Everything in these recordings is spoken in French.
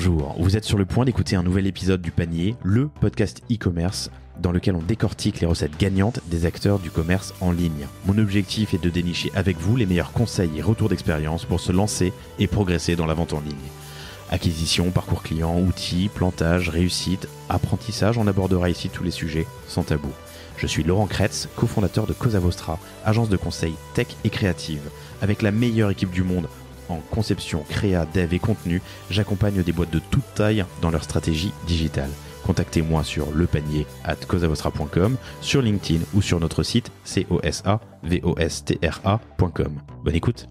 Bonjour, vous êtes sur le point d'écouter un nouvel épisode du Panier, le podcast e-commerce dans lequel on décortique les recettes gagnantes des acteurs du commerce en ligne. Mon objectif est de dénicher avec vous les meilleurs conseils et retours d'expérience pour se lancer et progresser dans la vente en ligne. Acquisition, parcours client, outils, plantage, réussite, apprentissage, on abordera ici tous les sujets sans tabou. Je suis Laurent Kretz, cofondateur de Cosa Vostra, agence de conseil tech et créative. Avec la meilleure équipe du monde en conception, créa, dev et contenu, j'accompagne des boîtes de toute taille dans leur stratégie digitale. Contactez-moi sur lepanier@cosavostra.com, sur LinkedIn ou sur notre site cosavostra.com. Bonne écoute.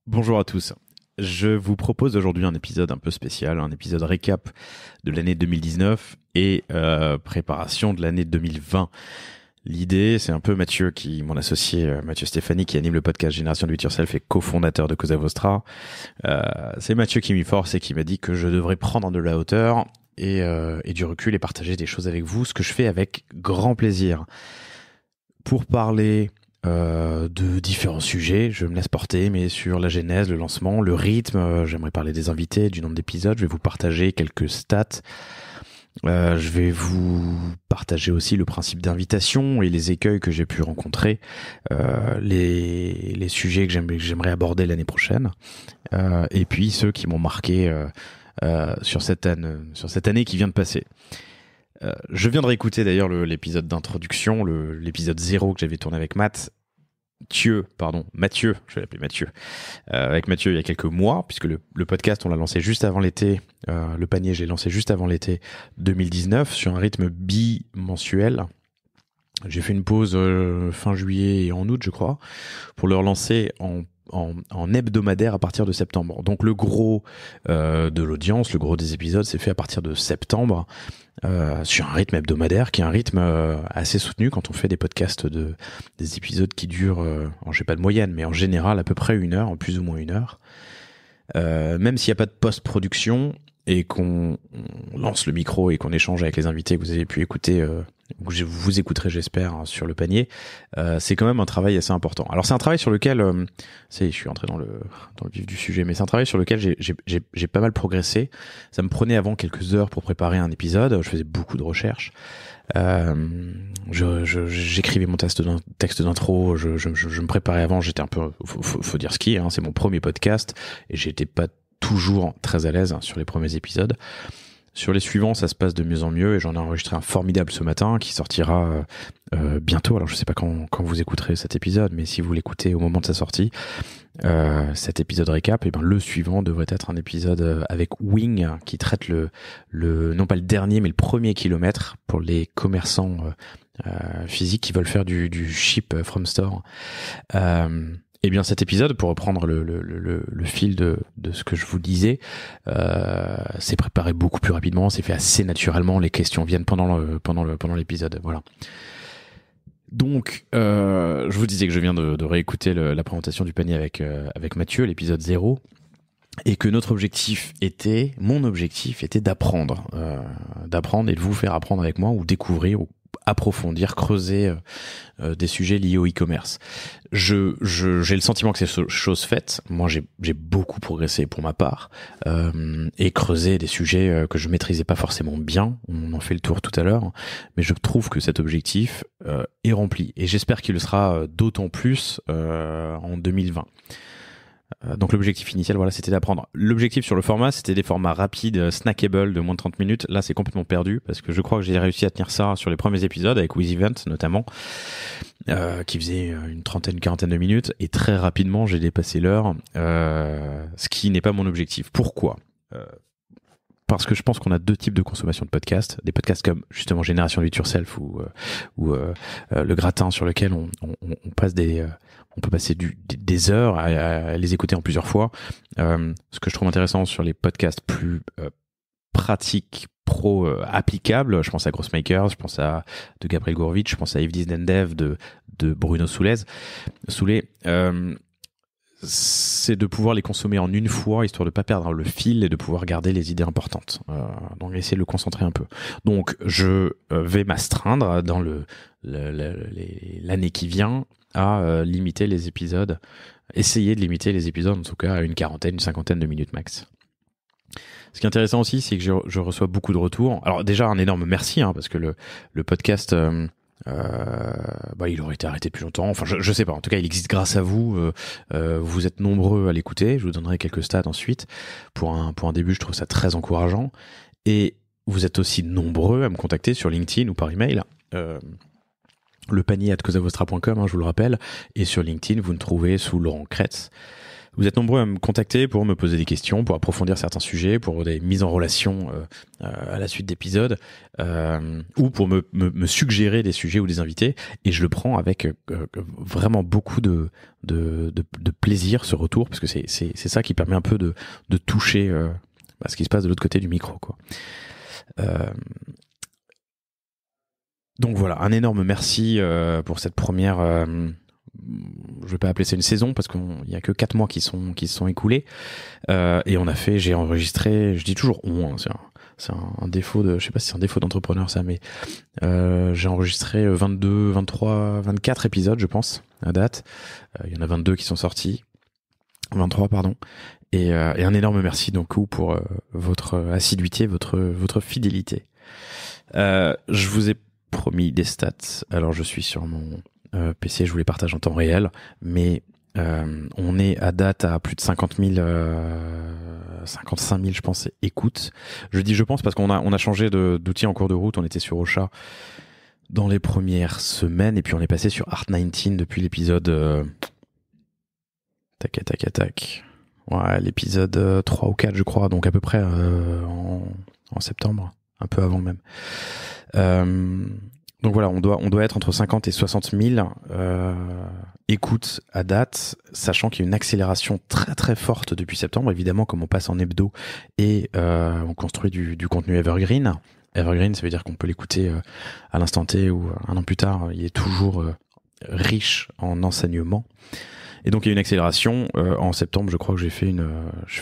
Bonjour à tous. Je vous propose aujourd'hui un épisode un peu spécial, un épisode récap de l'année 2019 et préparation de l'année 2020. L'idée, c'est un peu Mathieu, mon associé Mathieu Stéphanie, qui anime le podcast Génération Do It Yourself et cofondateur de Cosa Vostra. C'est Mathieu qui m'y force et qui m'a dit que je devrais prendre de la hauteur et du recul et partager des choses avec vous, ce que je fais avec grand plaisir. Pour parler de différents sujets, je me laisse porter, mais sur la genèse, le lancement, le rythme, j'aimerais parler des invités, du nombre d'épisodes, je vais vous partager quelques stats, je vais vous partager aussi le principe d'invitation et les écueils que j'ai pu rencontrer, les sujets que j'aimerais aborder l'année prochaine, et puis ceux qui m'ont marqué sur cette année qui vien de passer. Je viens de réécouter d'ailleurs l'épisode d'introduction, l'épisode 0 que j'avais tourné avec Mathieu, je vais l'appeler Mathieu, avec Mathieu il y a quelques mois, puisque le podcast on l'a lancé juste avant l'été, le panier je l'ai lancé juste avant l'été 2019 sur un rythme bimensuel. J'ai fait une pause fin juillet et en août je crois, pour le relancer en hebdomadaire à partir de septembre. Donc le gros de l'audience, le gros des épisodes s'est fait à partir de septembre sur un rythme hebdomadaire qui est un rythme assez soutenu quand on fait des podcasts des épisodes qui durent, j'ai pas de moyenne, mais en général à peu près 1 heure, plus ou moins 1 heure. Même s'il n'y a pas de post-production et qu'on lance le micro et qu'on échange avec les invités que vous avez pu écouter, que vous écouterez j'espère sur le panier, c'est quand même un travail assez important. Alors c'est un travail sur lequel, je suis entré dans le vif du sujet, mais c'est un travail sur lequel j'ai pas mal progressé. Ça me prenait avant quelques heures pour préparer un épisode, je faisais beaucoup de recherches, j'écrivais mon texte d'intro, je me préparais avant, j'étais un peu, faut dire ce qui est, c'est mon premier podcast et j'étais pas toujours très à l'aise sur les premiers épisodes. Sur les suivants, ça se passe de mieux en mieux et j'en ai enregistré un formidable ce matin qui sortira bientôt. Alors je sais pas quand vous écouterez cet épisode, mais si vous l'écoutez au moment de sa sortie, cet épisode récap, le suivant devrait être un épisode avec Wing qui traite le non pas le dernier mais le premier kilomètre pour les commerçants physiques qui veulent faire du ship from store. Cet épisode, pour reprendre le fil de ce que je vous disais, s'est préparé beaucoup plus rapidement, s'est fait assez naturellement, les questions viennent pendant l'épisode, voilà. Donc, je vous disais que je viens de réécouter la présentation du panier avec Mathieu, l'épisode 0, et que mon objectif était d'apprendre et de vous faire apprendre avec moi ou découvrir ou approfondir, creuser des sujets liés au e-commerce. J'ai le sentiment que c'est chose faite. Moi, j'ai beaucoup progressé pour ma part et creusé des sujets que je maîtrisais pas forcément bien. On en fait le tour tout à l'heure, mais je trouve que cet objectif est rempli et j'espère qu'il le sera d'autant plus en 2020. Donc l'objectif initial, voilà, c'était d'apprendre. L'objectif sur le format, c'était des formats rapides, snackable de moins de 30 minutes. Là, c'est complètement perdu parce que je crois que j'ai réussi à tenir ça sur les premiers épisodes avec With Event notamment, qui faisait une quarantaine de minutes. Et très rapidement, j'ai dépassé l'heure, ce qui n'est pas mon objectif. Pourquoi ? Parce que je pense qu'on a 2 types de consommation de podcasts. Des podcasts comme justement Génération Do It Yourself ou le gratin sur lequel on passe on peut passer des heures à les écouter en plusieurs fois. Ce que je trouve intéressant sur les podcasts plus pratiques, applicables, je pense à Grossmakers, je pense à de Gabriel Gourvitch, je pense à Yves Dev de Bruno Soulet. c'est de pouvoir les consommer en une fois, histoire de pas perdre le fil et de pouvoir garder les idées importantes. Donc essayer de le concentrer un peu. Donc je vais m'astreindre dans l'année qui vient à limiter les épisodes, essayer de limiter les épisodes en tout cas à une cinquantaine de minutes max. Ce qui est intéressant aussi, c'est que je reçois beaucoup de retours. Alors déjà un énorme merci, parce que le podcast, il aurait été arrêté depuis longtemps. Enfin, je sais pas. En tout cas, il existe grâce à vous. Vous êtes nombreux à l'écouter. Je vous donnerai quelques stats ensuite. Pour un début, je trouve ça très encourageant. Et vous êtes aussi nombreux à me contacter sur LinkedIn ou par email. Le panier @causavostra.com, je vous le rappelle. Et sur LinkedIn, vous me trouvez sous Laurent Kretz. Vous êtes nombreux à me contacter pour me poser des questions, pour approfondir certains sujets, pour des mises en relation à la suite d'épisodes, ou pour me suggérer des sujets ou des invités. Et je le prends avec vraiment beaucoup de plaisir, ce retour, parce que c'est ça qui permet un peu de toucher ce qui se passe de l'autre côté du micro, quoi. Donc voilà, un énorme merci pour cette première... je vais pas appeler ça une saison parce qu'il y a que 4 mois qui se sont écoulés, et j'ai enregistré, je dis toujours c'est un défaut je sais pas si c'est un défaut d'entrepreneur ça, mais j'ai enregistré 22, 23, 24 épisodes je pense à date. Il y en a 22 qui sont sortis, 23 pardon, et un énorme merci donc pour votre assiduité, votre fidélité. Je vous ai promis des stats, alors je suis sur mon PC, je vous les partage en temps réel, mais on est à date à plus de 50 000, 55 000 je pense écoutes. Je dis je pense parce qu'on a changé d'outil en cours de route. On était sur Ocha dans les premières semaines et puis on est passé sur Art19 depuis l'épisode tac. Ouais, l'épisode 3 ou 4 je crois, donc à peu près en septembre, un peu avant même. Donc voilà, on doit être entre 50 et 60 000 écoutes à date, sachant qu'il y a une accélération très très forte depuis septembre, évidemment, comme on passe en hebdo et on construit du contenu evergreen. Evergreen, ça veut dire qu'on peut l'écouter à l'instant T ou un an plus tard. Il est toujours riche en enseignements. Et donc il y a une accélération. En septembre, je crois que je fais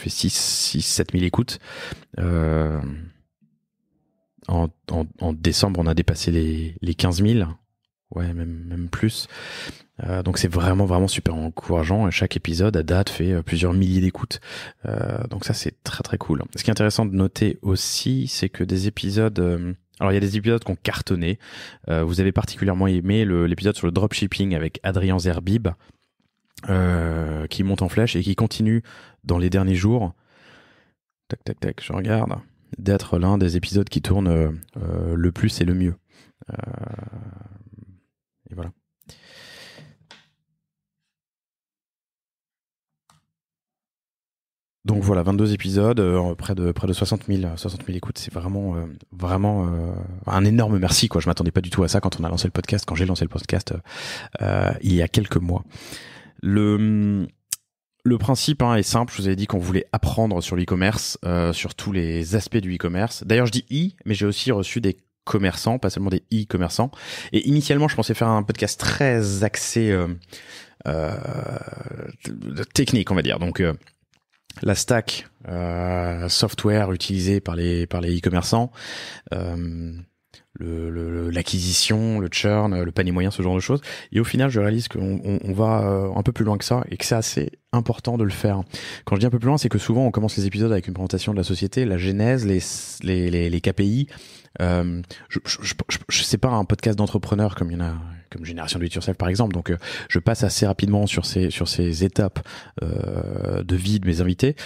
7 000 écoutes. En décembre, on a dépassé les 15 000, ouais, même plus. Donc c'est vraiment super encourageant. Et chaque épisode à date fait plusieurs milliers d'écoutes. Donc ça c'est très très cool. Ce qui est intéressant de noter aussi, c'est que des épisodes... alors il y a des épisodes qui ont cartonné. Vous avez particulièrement aimé l'épisode sur le dropshipping avec Adrien Zerbib, qui monte en flèche et qui continue dans les derniers jours. Tac, je regarde. D'être l'un des épisodes qui tourne le plus et le mieux. Et voilà. Donc voilà, 22 épisodes, près de 60 000 écoutes. C'est vraiment un énorme merci, quoi. Je m'attendais pas du tout à ça quand j'ai lancé le podcast il y a quelques mois. Le principe est simple, je vous avais dit qu'on voulait apprendre sur l'e-commerce, sur tous les aspects du e-commerce. D'ailleurs, je dis mais j'ai aussi reçu des commerçants, pas seulement des e-commerçants. Et initialement, je pensais faire un podcast très axé technique, on va dire. Donc, la stack software utilisée par les e-commerçants, l'acquisition, le churn, le panier moyen, ce genre de choses. Et au final, je réalise qu'on va un peu plus loin que ça et que c'est assez important de le faire. Quand je dis un peu plus loin, c'est que souvent on commence les épisodes avec une présentation de la société, la genèse, les KPI. Je sais pas un podcast d'entrepreneur comme il y en a, comme Génération Do It Yourself par exemple. Donc je passe assez rapidement sur ces étapes de vie de mes invités.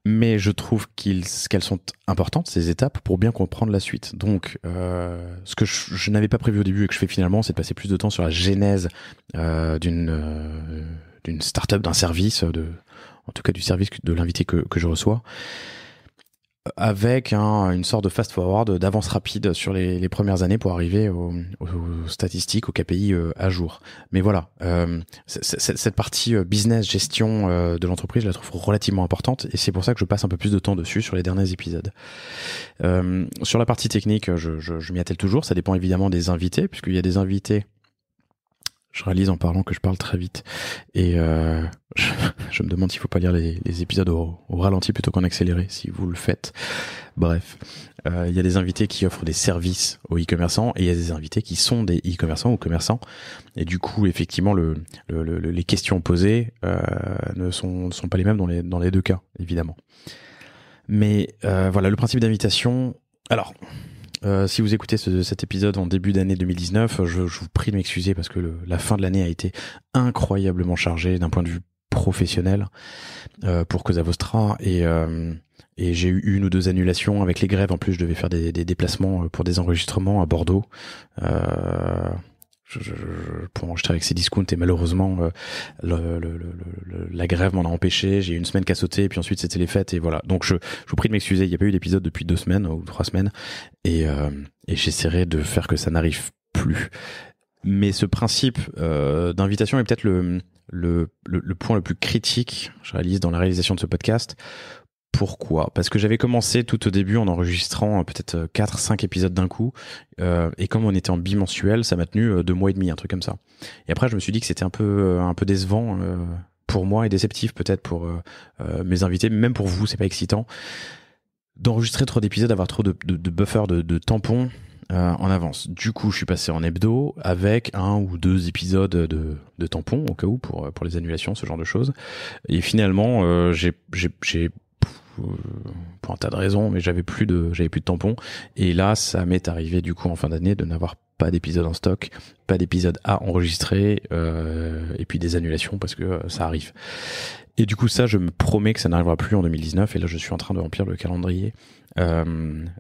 Mais je trouve qu'elles sont importantes, ces étapes, pour bien comprendre la suite. Donc, ce que je n'avais pas prévu au début et que je fais finalement, c'est de passer plus de temps sur la genèse d'une start-up, d'un service, en tout cas du service de l'invité que je reçois, avec une sorte de fast-forward, d'avance rapide sur les premières années pour arriver aux statistiques, aux KPI à jour. Mais voilà, cette partie business, gestion de l'entreprise, je la trouve relativement importante et c'est pour ça que je passe un peu plus de temps dessus sur les derniers épisodes. Sur la partie technique, je m'y attelle toujours, ça dépend évidemment des invités, puisqu'il y a des invités Je réalise en parlant que je parle très vite et je me demande s'il faut pas lire les épisodes au ralenti plutôt qu'en accéléré si vous le faites. Bref, il y a des invités qui offrent des services aux e-commerçants et il y a des invités qui sont des e-commerçants ou commerçants et du coup effectivement les questions posées ne sont pas les mêmes dans les deux cas évidemment. Mais voilà le principe d'invitation. Alors si vous écoutez cet épisode en début d'année 2019, je vous prie de m'excuser parce que la fin de l'année a été incroyablement chargée d'un point de vue professionnel pour Cosa Vostra et j'ai eu 1 ou 2 annulations avec les grèves. En plus, je devais faire des déplacements pour des enregistrements à Bordeaux pour enregistrer avec Cdiscount et malheureusement la grève m'en a empêché. J'ai eu 1 semaine qu'à sauter et puis ensuite c'était les fêtes et voilà. Donc je vous prie de m'excuser, il n'y a pas eu d'épisode depuis 2 semaines ou 3 semaines et j'essaierai de faire que ça n'arrive plus. Mais ce principe d'invitation est peut-être le point le plus critique, je réalise, dans la réalisation de ce podcast. Pourquoi ? Parce que j'avais commencé tout au début en enregistrant peut-être 4-5 épisodes d'un coup et comme on était en bimensuel, ça m'a tenu 2 mois et demi, un truc comme ça. Et après je me suis dit que c'était un peu décevant pour moi et déceptif peut-être pour mes invités, même pour vous, c'est pas excitant d'enregistrer trop d'épisodes, d'avoir trop de buffer, de tampons en avance. Du coup, je suis passé en hebdo avec 1 ou 2 épisodes de tampons au cas où pour les annulations, ce genre de choses. Et finalement, j'ai pour un tas de raisons, mais j'avais plus de tampons. Et là, ça m'est arrivé du coup en fin d'année de n'avoir pas d'épisode en stock, pas d'épisode à enregistrer, et puis des annulations parce que ça arrive. Et du coup, ça, je me promets que ça n'arrivera plus en 2019. Et là, je suis en train de remplir le calendrier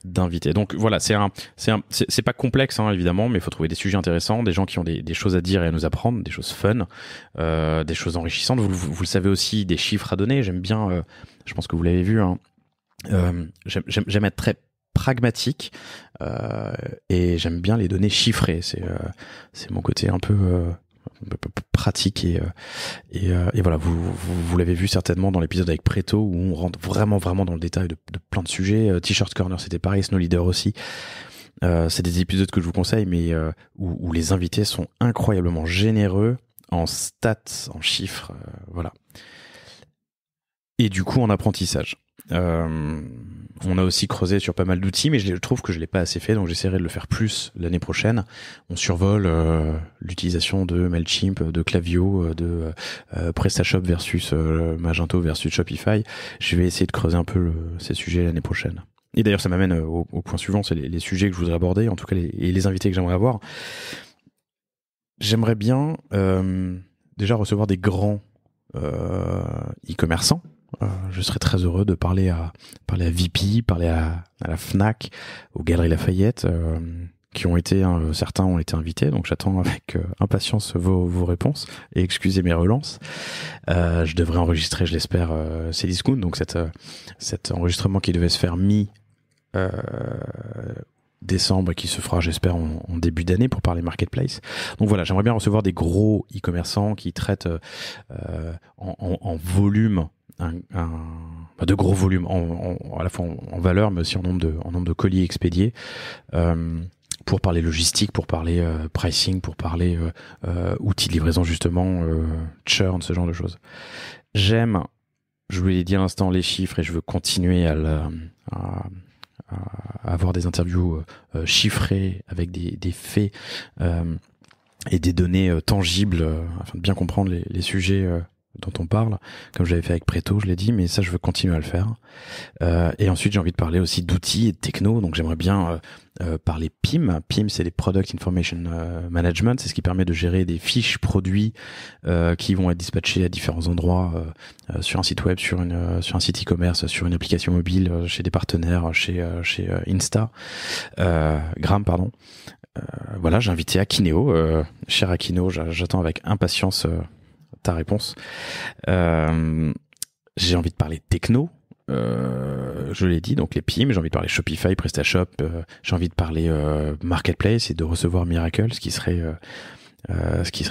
d'invités. Donc voilà, c'est pas complexe hein, évidemment, mais il faut trouver des sujets intéressants, des gens qui ont des choses à dire et à nous apprendre, des choses fun, des choses enrichissantes. Vous le savez aussi, des chiffres à donner. J'aime bien, je pense que vous l'avez vu. Hein, j'aime être très pragmatique et j'aime bien les données chiffrées. C'est mon côté un peu pratique et voilà, vous l'avez vu certainement dans l'épisode avec Preto où on rentre vraiment dans le détail de plein de sujets. T-Shirt Corner c'était pareil, Snow Leader aussi. C'est des épisodes que je vous conseille, mais où les invités sont incroyablement généreux en stats, en chiffres, voilà. Et du coup en apprentissage. On a aussi creusé sur pas mal d'outils, mais je trouve que je l'ai pas assez fait, donc j'essaierai de le faire plus l'année prochaine. On survole l'utilisation de Mailchimp, de Klaviyo, de PrestaShop versus Magento versus Shopify. Je vais essayer de creuser un peu ces sujets l'année prochaine. Et d'ailleurs, ça m'amène au point suivant, c'est les sujets que je voudrais aborder, en tout cas les invités que j'aimerais avoir. J'aimerais bien déjà recevoir des grands e-commerçants. Je serais très heureux de parler à VP, parler à la Fnac, aux Galeries Lafayette, qui ont été, certains ont été invités, donc j'attends avec impatience vos réponses et excusez mes relances. Je devrais enregistrer, je l'espère, Cdiscount, donc cet enregistrement qui devait se faire décembre et qui se fera, j'espère, en début d'année pour parler marketplace. Donc voilà, j'aimerais bien recevoir des gros e-commerçants qui traitent en volume, de gros volumes, à la fois en valeur, mais aussi en nombre de colis expédiés, pour parler logistique, pour parler pricing, pour parler outils de livraison justement, churn, ce genre de choses. J'aime, je vous l'ai dit à l'instant, les chiffres et je veux continuer à avoir des interviews chiffrées avec des faits et des données tangibles afin de bien comprendre les sujets dont on parle, comme je l'avais fait avec Preto, je l'ai dit, mais ça je veux continuer à le faire. Et ensuite j'ai envie de parler aussi d'outils et de techno, donc j'aimerais bien parler PIM. PIM, c'est les Product Information Management, c'est ce qui permet de gérer des fiches produits qui vont être dispatchées à différents endroits sur un site web, sur un site e-commerce, sur une application mobile, chez des partenaires, chez Insta, Gram, pardon. Voilà, j'ai invité Akineo, cher Akineo, j'attends avec impatience ta réponse. J'ai envie de parler techno, je l'ai dit, donc les PIM, j'ai envie de parler Shopify, PrestaShop, j'ai envie de parler Marketplace et de recevoir Miracle, ce qui serait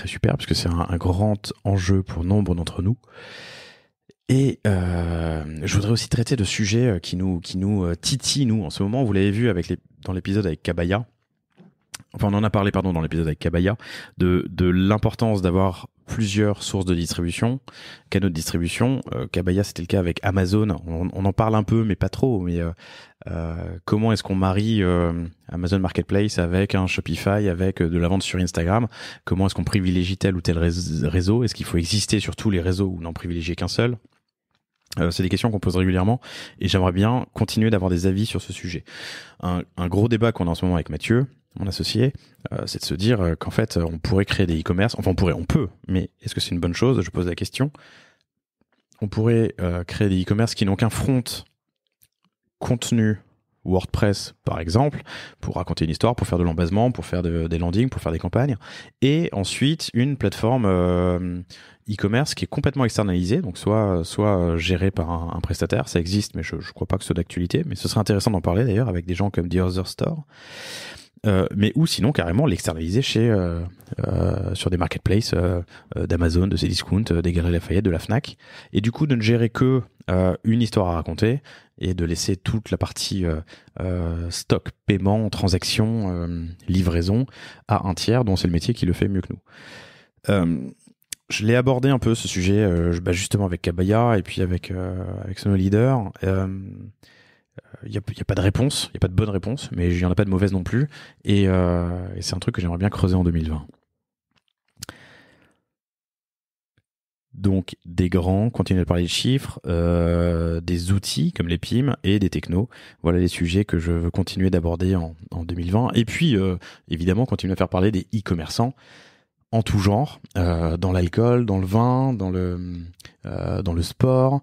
super, parce que c'est un grand enjeu pour nombre d'entre nous. Et je voudrais aussi traiter de sujets qui nous titillent, nous, en ce moment. Vous l'avez vu dans l'épisode avec Kabaya. enfin on en a parlé dans l'épisode avec Kabaya, de l'importance d'avoir plusieurs sources de distribution, canaux de distribution. Kabaya, c'était le cas avec Amazon. On en parle un peu, mais pas trop. Mais comment est-ce qu'on marie Amazon Marketplace avec un Shopify, avec de la vente sur Instagram? Comment est-ce qu'on privilégie tel ou tel réseau? Est-ce qu'il faut exister sur tous les réseaux ou n'en privilégier qu'un seul? C'est des questions qu'on pose régulièrement et j'aimerais bien continuer d'avoir des avis sur ce sujet. Un gros débat qu'on a en ce moment avec Mathieu, mon associé, c'est de se dire qu'en fait, on pourrait créer des e-commerce. Enfin, on peut, mais est-ce que c'est une bonne chose? Je pose la question. On pourrait créer des e-commerce qui n'ont qu'un front contenu WordPress, par exemple, pour raconter une histoire, pour faire de l'embasement, pour faire des landings, pour faire des campagnes, et ensuite une plateforme e-commerce qui est complètement externalisée, donc soit gérée par un prestataire, ça existe, mais je crois pas que ce soit d'actualité, mais ce serait intéressant d'en parler d'ailleurs avec des gens comme The Other Store, mais ou sinon carrément l'externaliser sur des marketplaces d'Amazon, de Cdiscount, des Galeries Lafayette, de la Fnac, et du coup de ne gérer que une histoire à raconter et de laisser toute la partie stock, paiement, transaction, livraison à un tiers dont c'est le métier qui le fait mieux que nous. Je l'ai abordé un peu ce sujet justement avec Kabaya et puis avec SonoLeader. Il y a pas de réponse, il y a pas de bonne réponse, mais il y en a pas de mauvaise non plus. Et c'est un truc que j'aimerais bien creuser en 2020. Donc des grands, continuer de parler de chiffres, des outils comme les PIM et des technos. Voilà les sujets que je veux continuer d'aborder en 2020. Et puis évidemment continuer à faire parler des e-commerçants en tout genre, dans l'alcool, dans le vin, dans le sport,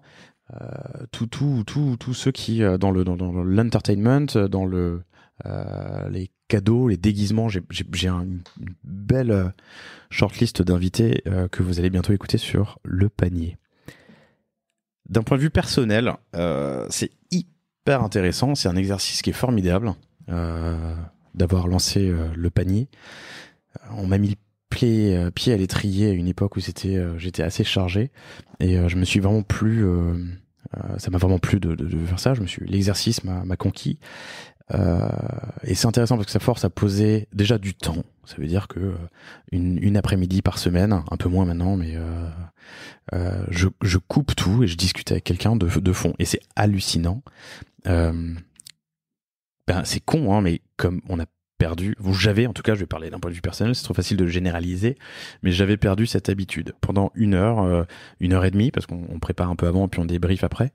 tous ceux qui dans l'entertainment, dans les cadeaux, les déguisements. J'ai une belle shortlist d'invités que vous allez bientôt écouter sur le panier. D'un point de vue personnel, c'est hyper intéressant. C'est un exercice qui est formidable d'avoir lancé le panier. On m'a mis le pied à l'étrier à une époque où j'étais assez chargé et je me suis vraiment plu. Ça m'a vraiment plu de faire ça. L'exercice m'a conquis. Et c'est intéressant parce que ça force à poser déjà du temps. Ça veut dire que une après-midi par semaine, un peu moins maintenant, mais je coupe tout et je discute avec quelqu'un de fond. Et c'est hallucinant. C'est con, hein, mais comme on a perdu, j'avais, en tout cas, je vais parler d'un point de vue personnel, c'est trop facile de généraliser, mais j'avais perdu cette habitude. Pendant 1h30, parce qu'on prépare un peu avant, puis on débrief après,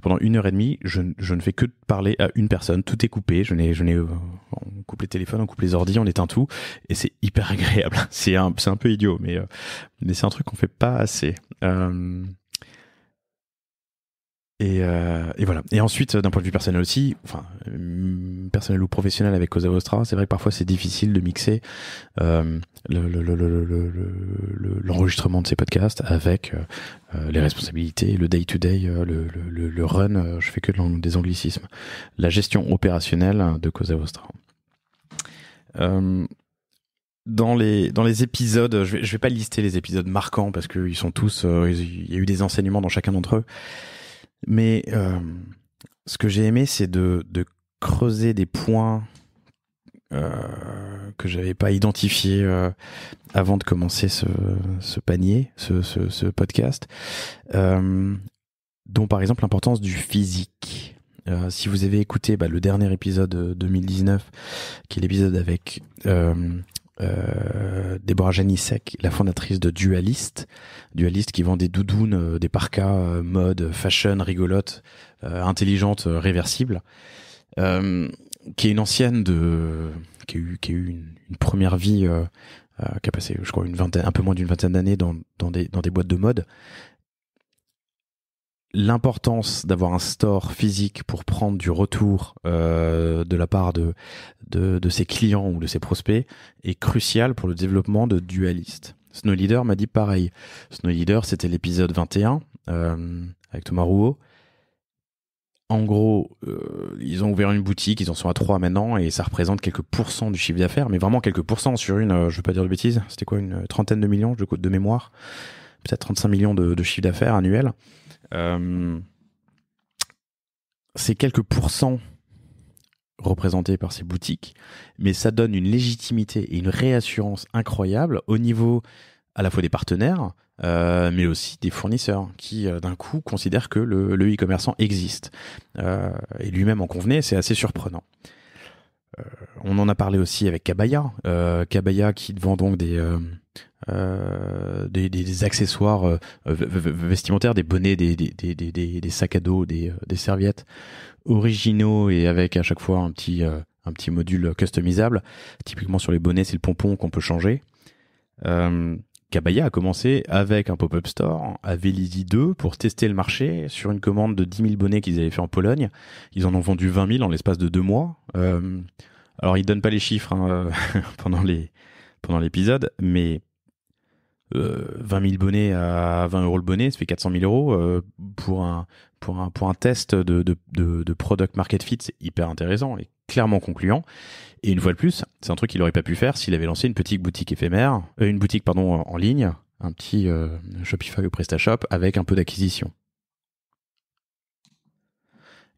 pendant 1h30, je ne fais que parler à une personne, tout est coupé, on coupe les téléphones, on coupe les ordis, on éteint tout, et c'est hyper agréable. C'est un peu idiot, mais c'est un truc qu'on fait pas assez. Et voilà. Et ensuite, d'un point de vue personnel aussi, personnel ou professionnel avec Cosa Vostra, c'est vrai que parfois c'est difficile de mixer l'enregistrement de ces podcasts avec les responsabilités, le day-to-day, le run. Je fais que des anglicismes. La gestion opérationnelle de Cosa Vostra. Dans les épisodes, je vais pas lister les épisodes marquants parce qu'ils sont tous, il y a eu des enseignements dans chacun d'entre eux. Mais ce que j'ai aimé, c'est de creuser des points que j'avais pas identifiés avant de commencer ce panier, ce podcast, dont par exemple l'importance du physique. Si vous avez écouté le dernier épisode 2019, qui est l'épisode avec Déborah Janissek, la fondatrice de Dualist qui vend des doudounes, des parkas mode fashion rigolote, intelligente, réversible, qui est une ancienne qui a eu une première vie qui a passé, je crois, un peu moins d'une vingtaine d'années dans des boîtes de mode. L'importance d'avoir un store physique pour prendre du retour de la part de ses clients ou de ses prospects est cruciale pour le développement de Dualist. SnowLeader m'a dit pareil. SnowLeader, c'était l'épisode 21 avec Thomas Rouault. En gros, ils ont ouvert une boutique, ils en sont à 3 maintenant et ça représente quelques pourcents du chiffre d'affaires, mais vraiment quelques pourcents sur je veux pas dire de bêtises, c'était quoi, une trentaine de millions de mémoire, peut-être 35 millions de chiffre d'affaires annuel. C'est quelques pourcents représentés par ces boutiques, mais ça donne une légitimité et une réassurance incroyable au niveau à la fois des partenaires, mais aussi des fournisseurs qui, d'un coup, considèrent que le e-commerçant existe. Et lui-même en convenait, c'est assez surprenant. On en a parlé aussi avec Kabaya. Kabaya qui vend donc des accessoires vestimentaires, des bonnets, des sacs à dos, des serviettes originaux et avec à chaque fois un petit module customisable. Typiquement sur les bonnets, c'est le pompon qu'on peut changer. Kabaya a commencé avec un pop-up store à Vélizy 2 pour tester le marché sur une commande de 10 000 bonnets qu'ils avaient fait en Pologne. Ils en ont vendu 20 000 en l'espace de 2 mois. Alors, ils donnent pas les chiffres pendant l'épisode, mais 20 000 bonnets à 20 € le bonnet, ça fait 400 000 € pour un test de product market fit. C'est hyper intéressant et clairement concluant. Et une fois de plus, c'est un truc qu'il n'aurait pas pu faire s'il avait lancé une petite boutique éphémère, en ligne, un petit Shopify ou PrestaShop avec un peu d'acquisition.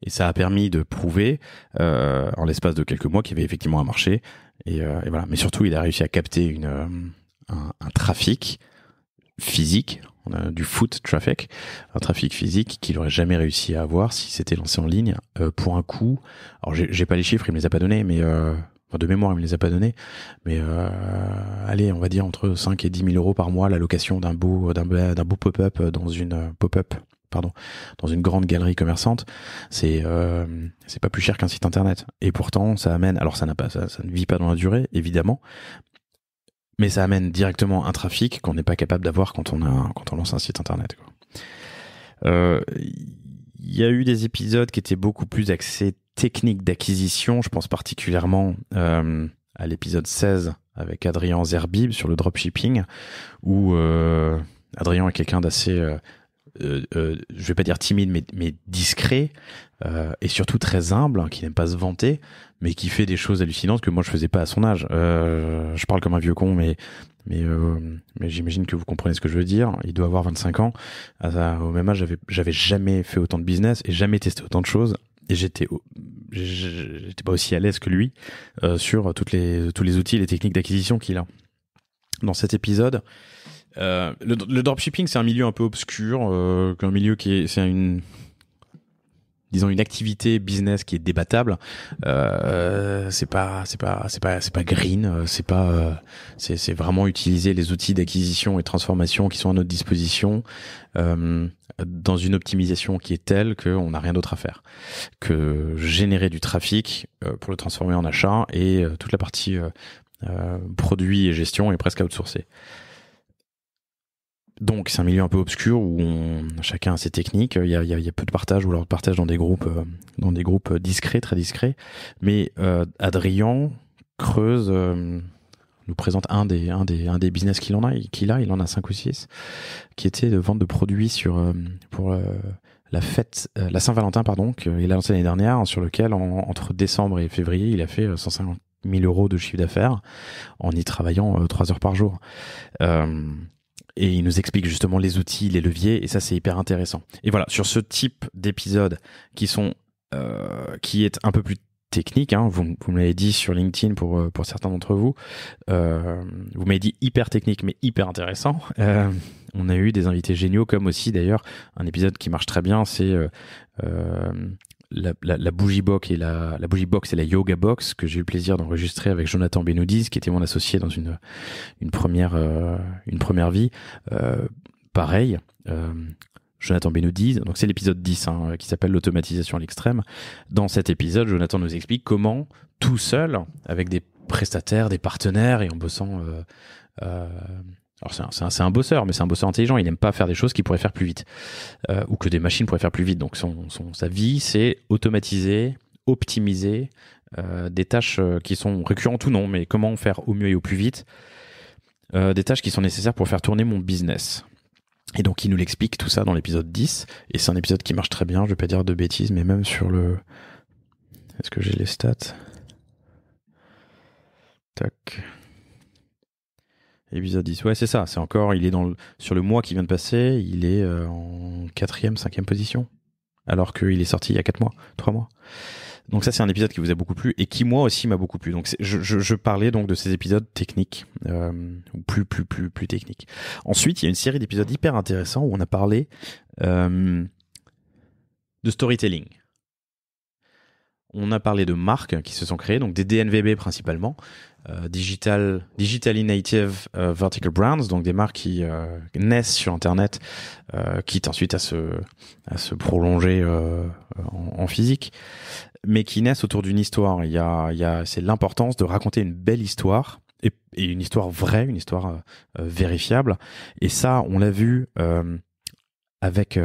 Et ça a permis de prouver en l'espace de quelques mois qu'il y avait effectivement un marché. Et voilà. Mais surtout, il a réussi à capter un trafic physique, on a du foot traffic, un trafic physique qu'il n'aurait jamais réussi à avoir si c'était lancé en ligne pour un coût. Alors j'ai pas les chiffres, il me les a pas donnés, mais de mémoire il me les a pas donnés, mais allez, on va dire entre 5 et 10 000 € par mois la location d'un beau pop-up dans une grande galerie commerçante, c'est pas plus cher qu'un site internet. Et pourtant, ça amène, alors ça ne vit pas dans la durée, évidemment, mais ça amène directement un trafic qu'on n'est pas capable d'avoir quand on lance un site internet, quoi. Il y a eu des épisodes qui étaient beaucoup plus axés techniques d'acquisition. Je pense particulièrement à l'épisode 16 avec Adrien Zerbib sur le dropshipping, où Adrien est quelqu'un d'assez je vais pas dire timide, mais discret, et surtout très humble, hein, qui n'aime pas se vanter, mais qui fait des choses hallucinantes que moi je faisais pas à son âge. Je parle comme un vieux con, mais j'imagine que vous comprenez ce que je veux dire. Il doit avoir 25 ans. Au même âge, j'avais jamais fait autant de business et jamais testé autant de choses. Et j'étais pas aussi à l'aise que lui sur tous les outils et les techniques d'acquisition qu'il a. Dans cet épisode, le dropshipping, c'est un milieu un peu obscur, un milieu c'est une activité business qui est débattable. C'est pas green, c'est vraiment utiliser les outils d'acquisition et transformation qui sont à notre disposition dans une optimisation qui est telle qu'on n'a rien d'autre à faire que générer du trafic pour le transformer en achat, et toute la partie produit et gestion est presque outsourcée. Donc c'est un milieu un peu obscur où chacun a ses techniques. Il y a peu de partage, ou alors de partage dans des groupes discrets, très discrets. Mais Adrien creuse, nous présente un des business qu'il a. Il en a 5 ou 6, qui était de vente de produits pour la fête, la Saint-Valentin, qu'il a lancé l'année dernière, sur lequel entre décembre et février, il a fait 150 000 € de chiffre d'affaires en y travaillant 3 heures par jour. Et il nous explique justement les outils, les leviers, et ça c'est hyper intéressant. Et voilà, sur ce type d'épisodes qui est un peu plus technique, hein, vous me l'avez dit sur LinkedIn pour certains d'entre vous, vous m'avez dit hyper technique mais hyper intéressant. On a eu des invités géniaux, comme aussi d'ailleurs un épisode qui marche très bien, c'est la bougie box et la yoga box, que j'ai eu le plaisir d'enregistrer avec Jonathan Benoudiz, qui était mon associé dans une première vie. Pareil, Jonathan Benoudiz, donc c'est l'épisode 10, hein, qui s'appelle l'automatisation à l'extrême. Dans cet épisode, Jonathan nous explique comment, tout seul, avec des prestataires, des partenaires, et en bossant alors c'est un bosseur, mais c'est un bosseur intelligent. Il n'aime pas faire des choses qu'il pourrait faire plus vite, ou que des machines pourraient faire plus vite. Donc sa vie, c'est automatiser, optimiser des tâches qui sont récurrentes ou non, mais comment faire au mieux et au plus vite des tâches qui sont nécessaires pour faire tourner mon business. Et donc il nous l'explique tout ça dans l'épisode 10, et c'est un épisode qui marche très bien. Je vais pas dire de bêtises, mais même sur le... Est-ce que j'ai les stats ? Tac... Épisode 10, ouais, c'est ça, c'est encore, il est sur le mois qui vient de passer, il est en 4e, 5e position. alors qu'il est sorti il y a 4 mois, 3 mois. Donc ça, c'est un épisode qui vous a beaucoup plu et qui moi aussi m'a beaucoup plu. Donc je parlais donc de ces épisodes techniques, ou plus techniques. Ensuite, il y a une série d'épisodes hyper intéressants où on a parlé de storytelling. On a parlé de marques qui se sont créées, donc des DNVB principalement, Digitally Native Vertical Brands, donc des marques qui naissent sur Internet, quitte ensuite à se prolonger en physique, mais qui naissent autour d'une histoire. C'est l'importance de raconter une belle histoire et une histoire vraie, une histoire vérifiable. Et ça, on l'a vu avec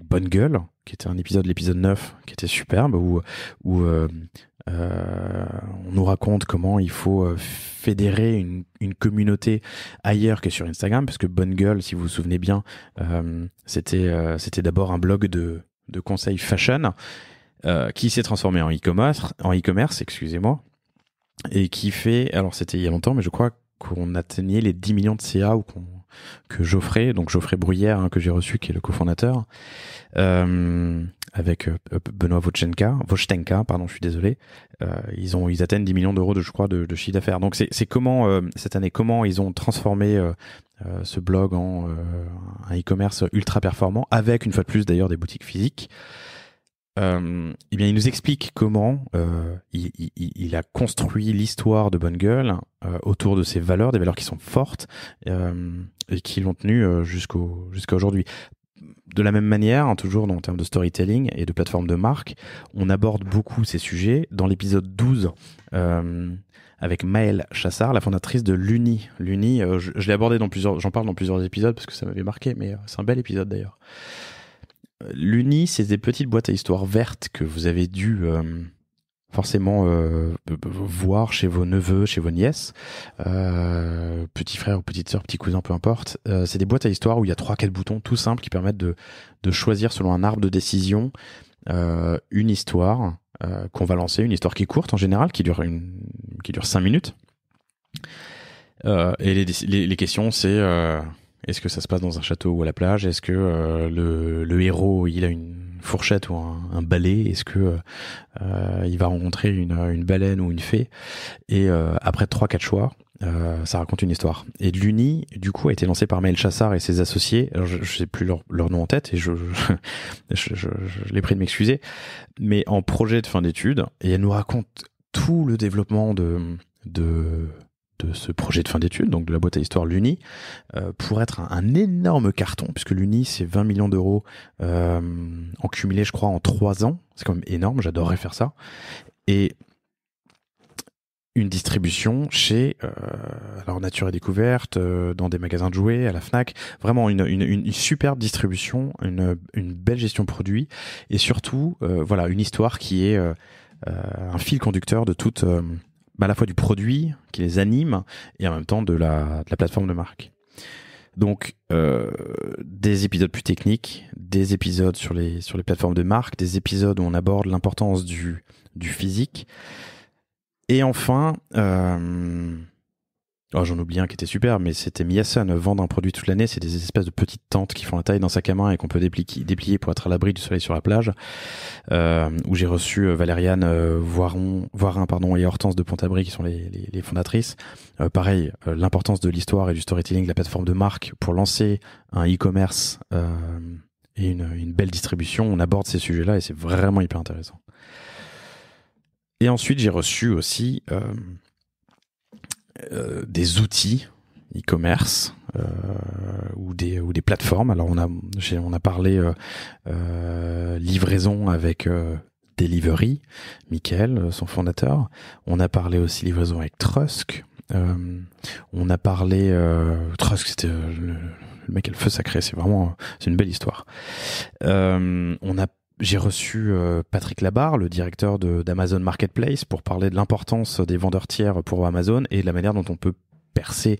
Bonne Gueule, qui était un épisode, l'épisode 9, qui était superbe, où on nous raconte comment il faut fédérer une communauté ailleurs que sur Instagram, parce que Bonne Gueule, si vous vous souvenez bien, c'était d'abord un blog de conseils fashion qui s'est transformé en e-commerce, excusez-moi, et qui fait, alors c'était il y a longtemps, mais je crois qu'on atteignait les 10 millions de CA que Geoffrey Bruyère, que j'ai reçu, qui est le cofondateur, avec Benoît Vochtenka, pardon, je suis désolé, ils atteignent 10 millions d'euros de chiffre d'affaires. Donc c'est comment cette année, comment ils ont transformé ce blog en un e-commerce ultra performant, avec une fois de plus d'ailleurs des boutiques physiques. Eh bien, il nous explique comment il a construit l'histoire de Bonne Gueule autour de ses valeurs, des valeurs qui sont fortes et qui l'ont tenu jusqu'à aujourd'hui. De la même manière, toujours en termes de storytelling et de plateforme de marque, on aborde beaucoup ces sujets. Dans l'épisode 12, avec Maëlle Chassard, la fondatrice de Luni. Luni, je l'ai abordé j'en parle dans plusieurs épisodes parce que ça m'avait marqué, mais c'est un bel épisode d'ailleurs. L'Uni, c'est des petites boîtes à histoire vertes que vous avez dû forcément voir chez vos neveux, chez vos nièces, petits frères ou petites sœurs, petits cousins, peu importe. C'est des boîtes à histoire où il y a 3-4 boutons tout simples qui permettent de choisir selon un arbre de décision une histoire qu'on va lancer, une histoire qui est courte en général, qui dure 5 minutes. Et les questions, c'est... est-ce que ça se passe dans un château ou à la plage? Est-ce que le héros, il a une fourchette ou un balai? Est-ce que il va rencontrer une baleine ou une fée? Et après 3-4 choix, ça raconte une histoire. Et Luni, du coup, a été lancé par Maëlle Chassard et ses associés. Alors, je sais plus leur nom en tête et je l'ai pris de m'excuser. Mais en projet de fin d'études, et elle nous raconte tout le développement de ce projet de fin d'études, donc de la boîte à histoire Luni, pour être un énorme carton, puisque Luni, c'est 20 millions d'euros en cumulé, je crois, en 3 ans. C'est quand même énorme, j'adorerais faire ça. Et une distribution chez alors Nature et Découverte, dans des magasins de jouets, à la Fnac. Vraiment une superbe distribution, une belle gestion produit, et surtout, voilà, une histoire qui est un fil conducteur de toute... à la fois du produit qui les anime et en même temps de la plateforme de marque. Donc des épisodes plus techniques, des épisodes sur les plateformes de marque, des épisodes où on aborde l'importance du physique. Et enfin, j'en oublie un qui était super, mais c'était Miasun, vendre un produit toute l'année. C'est des espèces de petites tentes qui font la taille d'un sac à main et qu'on peut déplier pour être à l'abri du soleil sur la plage, où j'ai reçu Valériane Voirin et Hortense de Pont-Abri, qui sont les fondatrices. Pareil, l'importance de l'histoire et du storytelling de la plateforme de marque pour lancer un e-commerce et une belle distribution. On aborde ces sujets-là et c'est vraiment hyper intéressant. Et ensuite, j'ai reçu aussi des outils e-commerce ou des plateformes. Alors on a parlé livraison avec Delivery, Mickaël, son fondateur. On a parlé aussi livraison avec Trusk. On a parlé Trusk, c'était le mec à le feu sacré. C'est une belle histoire. J'ai reçu Patrick Labarre, le directeur d'Amazon Marketplace, pour parler de l'importance des vendeurs tiers pour Amazon et de la manière dont on peut percer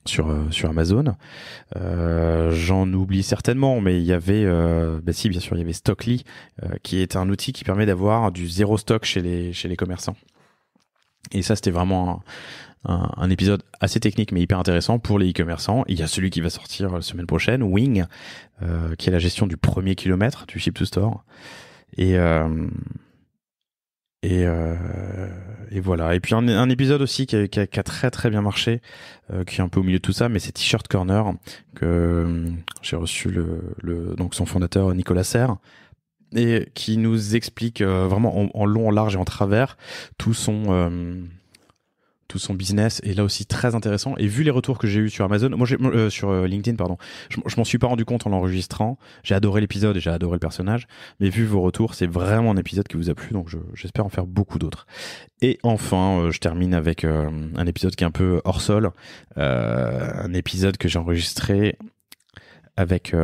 sur Amazon. J'en oublie certainement, mais il y avait, si bien sûr, il y avait Stockly, qui est un outil qui permet d'avoir du zéro stock chez les commerçants. Et ça, c'était vraiment un épisode assez technique mais hyper intéressant pour les e-commerçants. Il y a celui qui va sortir la semaine prochaine, Wing, qui est la gestion du premier kilomètre du ship to store. Et voilà. Et puis un épisode aussi qui a très très bien marché, qui est un peu au milieu de tout ça, mais c'est T-shirt Corner, que j'ai reçu donc son fondateur Nicolas Serre, et qui nous explique vraiment en long, en large et en travers tout son business. Et là aussi très intéressant. Et vu les retours que j'ai eu sur Amazon, sur LinkedIn, pardon, je m'en suis pas rendu compte en l'enregistrant. J'ai adoré l'épisode et j'ai adoré le personnage, mais vu vos retours, c'est vraiment un épisode qui vous a plu, donc j'espère en faire beaucoup d'autres. Et enfin, je termine avec un épisode qui est un peu hors sol, un épisode que j'ai enregistré avec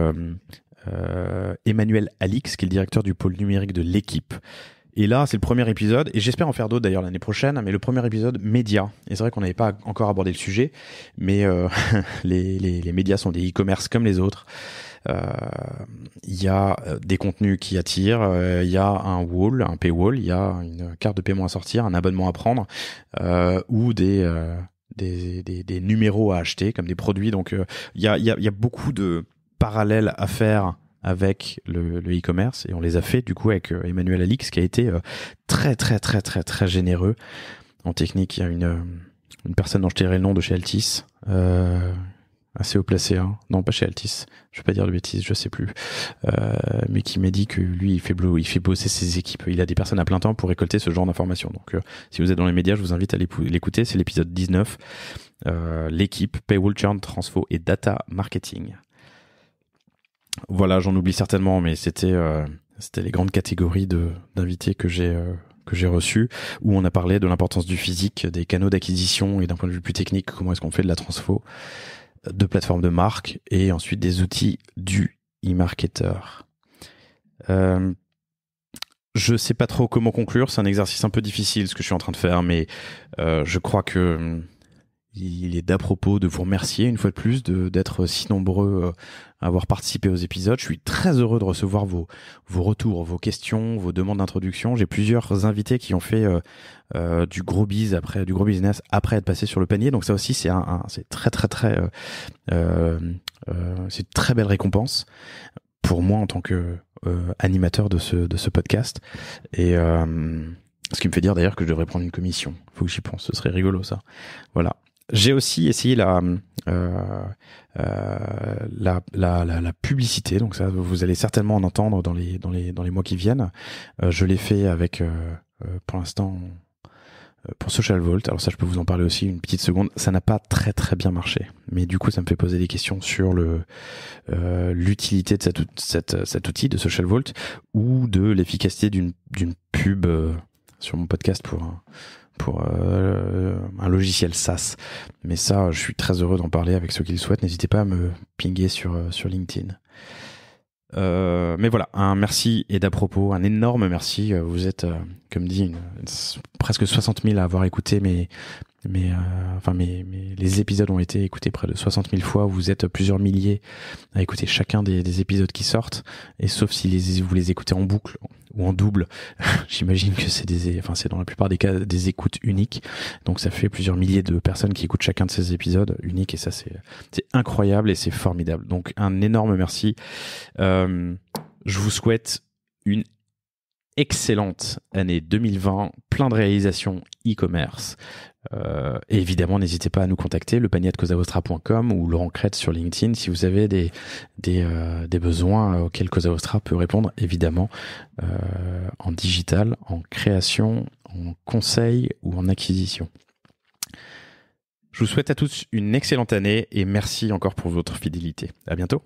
Emmanuel Alix, qui est le directeur du pôle numérique de l'équipe. Et là, c'est le premier épisode, et j'espère en faire d'autres d'ailleurs l'année prochaine, mais le premier épisode média. Et c'est vrai qu'on n'avait pas encore abordé le sujet, mais les médias sont des e-commerce comme les autres. Il y a des contenus qui attirent, il y a un paywall, il y a une carte de paiement à sortir, un abonnement à prendre, ou des numéros à acheter comme des produits. Donc il y a beaucoup de parallèles à faire avec le e-commerce, et on les a fait du coup avec Emmanuel Alix, qui a été très très très très très généreux en technique. Il y a une personne dont je tairai le nom de chez Altis, assez haut placé, hein. Non, pas chez Altis, je vais pas dire de bêtises, je sais plus, mais qui m'a dit que lui il fait bosser ses équipes, il a des personnes à plein temps pour récolter ce genre d'informations. Donc si vous êtes dans les médias, je vous invite à l'écouter. C'est l'épisode 19, l'équipe, paywall, churn, transfo et data marketing. Voilà, j'en oublie certainement, mais c'était les grandes catégories d'invités que j'ai reçus, où on a parlé de l'importance du physique, des canaux d'acquisition, et d'un point de vue plus technique, comment est-ce qu'on fait de la transfo, de plateformes de marque, et ensuite des outils du e-marketer. Je sais pas trop comment conclure, c'est un exercice un peu difficile ce que je suis en train de faire, mais je crois que il est d'à propos de vous remercier une fois de plus d'être si nombreux à avoir participé aux épisodes. Je suis très heureux de recevoir vos retours, vos questions, vos demandes d'introduction. J'ai plusieurs invités qui ont fait du gros business après être passé sur le panier. Donc ça aussi c'est très très très c'est une très belle récompense pour moi en tant que animateur de ce podcast. Et ce qui me fait dire d'ailleurs que je devrais prendre une commission. Faut que j'y pense, ce serait rigolo ça. Voilà. J'ai aussi essayé la publicité, donc ça vous allez certainement en entendre dans les mois qui viennent. Je l'ai fait avec pour l'instant pour Social Vault. Alors ça, je peux vous en parler aussi une petite seconde. Ça n'a pas très très bien marché, mais du coup ça me fait poser des questions sur l'utilité de cet outil de Social Vault, ou de l'efficacité d'une pub sur mon podcast pour un logiciel SaaS. Mais ça, je suis très heureux d'en parler avec ceux qui le souhaitent. N'hésitez pas à me pinguer sur LinkedIn. Mais voilà, un merci et d'à propos, un énorme merci. Vous êtes, comme dit, presque 60 000 à avoir écouté les épisodes ont été écoutés près de 60 000 fois. Vous êtes plusieurs milliers à écouter chacun des épisodes qui sortent. Et sauf si vous les écoutez en boucle ou en double, j'imagine que c'est dans la plupart des cas des écoutes uniques. Donc ça fait plusieurs milliers de personnes qui écoutent chacun de ces épisodes uniques, et ça c'est incroyable et c'est formidable. Donc un énorme merci. Je vous souhaite une excellente année 2020, plein de réalisations e-commerce. Et évidemment, n'hésitez pas à nous contacter, lepanier@cosavostra.com ou Laurent Crête sur LinkedIn si vous avez des besoins auxquels Cosa Vostra peut répondre, évidemment, en digital, en création, en conseil ou en acquisition. Je vous souhaite à tous une excellente année et merci encore pour votre fidélité. À bientôt.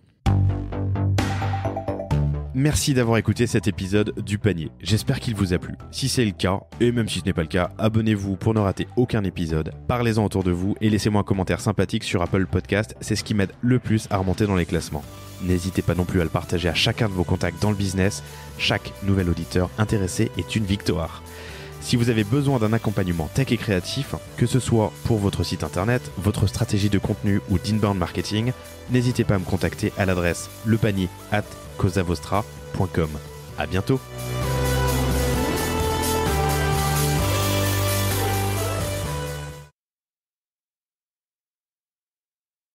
Merci d'avoir écouté cet épisode du panier. J'espère qu'il vous a plu. Si c'est le cas, et même si ce n'est pas le cas, abonnez-vous pour ne rater aucun épisode. Parlez-en autour de vous et laissez-moi un commentaire sympathique sur Apple Podcast. C'est ce qui m'aide le plus à remonter dans les classements. N'hésitez pas non plus à le partager à chacun de vos contacts dans le business. Chaque nouvel auditeur intéressé est une victoire. Si vous avez besoin d'un accompagnement tech et créatif, que ce soit pour votre site internet, votre stratégie de contenu ou d'inbound marketing, n'hésitez pas à me contacter à l'adresse lepanier@cosavostra.com. À bientôt.